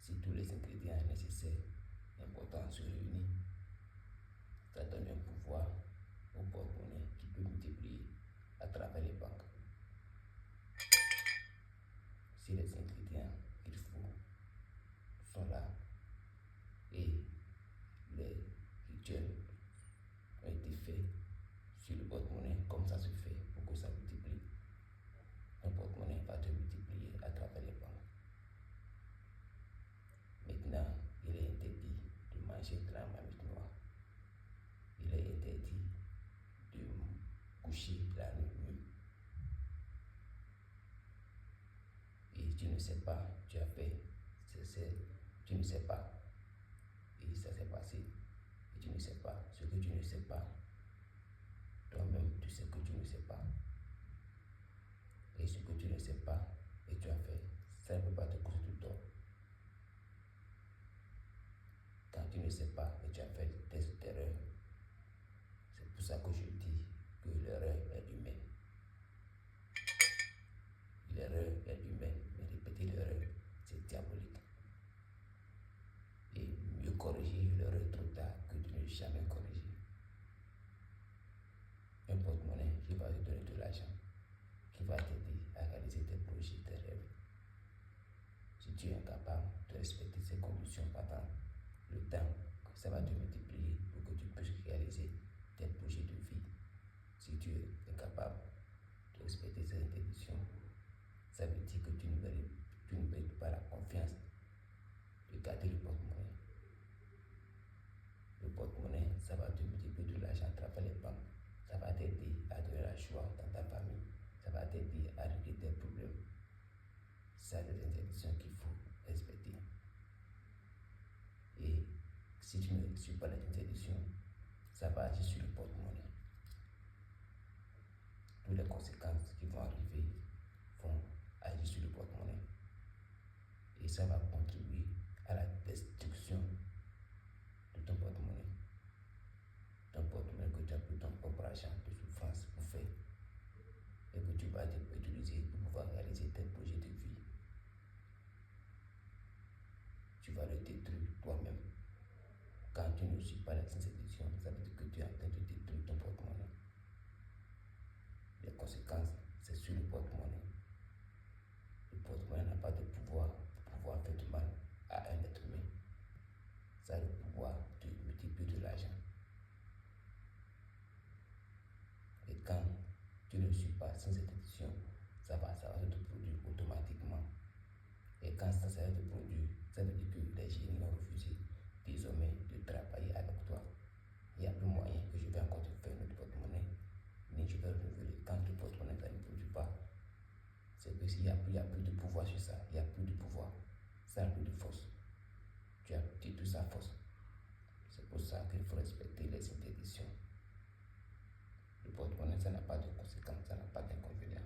Si tous les ingrédients nécessaires importants se réunissent, ça donne un pouvoir au porte-monnaie qui peut multiplier à travers les banques. Si les ingrédients qu'il faut sont là et les rituels ont été faits sur le porte-monnaie, comme ça se fait pour que ça multiplie, un porte-monnaie va te multiplier à travers les banques. Maintenant, il est interdit de manger de la marmite noire. Il est interdit de coucher la nuit nue. Et tu ne sais pas, tu as fait, tu ne sais pas. Et ça s'est passé. Et tu ne sais pas. Ce que tu ne sais pas, toi-même, tu sais que tu ne sais pas. Et ce que tu ne sais pas, et tu as fait, ça ne peut pas te causer du tort. Quand tu ne sais pas et tu as fait des erreurs, c'est pour ça que je dis que l'erreur est humaine. L'erreur est humaine, mais répéter l'erreur, c'est diabolique. Et mieux corriger l'erreur trop tard que de ne jamais corriger. Un porte-monnaie qui va te donner de l'argent, qui va t'aider à réaliser tes projets, tes rêves. Si tu es incapable de respecter ces conditions pendant le temps, ça va te multiplier pour que tu puisses réaliser tes projets de vie. Si tu es incapable de respecter ces interdictions, ça veut dire que tu ne mérites pas la confiance de garder le porte-monnaie. Le porte-monnaie, ça va te multiplier de l'argent à travers les banques. Ça va t'aider à donner la joie dans ta famille. Ça va t'aider à régler tes problèmes. C'est des interdictions qu'il faut respecter. Et si tu ne suis pas les interdictions, ça va agir sur le porte-monnaie. Toutes les conséquences qui vont arriver vont agir sur le porte-monnaie. Et ça va contribuer à la destruction de ton porte-monnaie. Ton porte-monnaie que tu as pris ton propre argent de souffrance pour faire et que tu vas utiliser pour pouvoir réaliser tes projets de vie. Tu vas le détruire toi-même. Quand tu ne suis pas les interdictions, ça veut dire que tu es en train de détruire ton porte-monnaie. Les conséquences, c'est sur le porte-monnaie. Le porte-monnaie n'a pas de pouvoir pour pouvoir faire du mal à un être humain. Ça a le pouvoir de multiplier de l'argent. Et quand tu ne suis pas sans interdictions, ça va se produire automatiquement. Et quand ça va se produire, ça veut dire que les génies ont refusé désormais de travailler avec toi. Il n'y a plus moyen que je vais encore te faire notre porte-monnaie, ni je vais renouveler. Quand le porte-monnaie ne produit pas, c'est que s'il n'y a plus de pouvoir sur ça, il n'y a plus de pouvoir, ça n'a plus de force. Tu as toute sa force. C'est pour ça qu'il faut respecter les interdictions. Le porte-monnaie, ça n'a pas de conséquences, ça n'a pas d'inconvénients.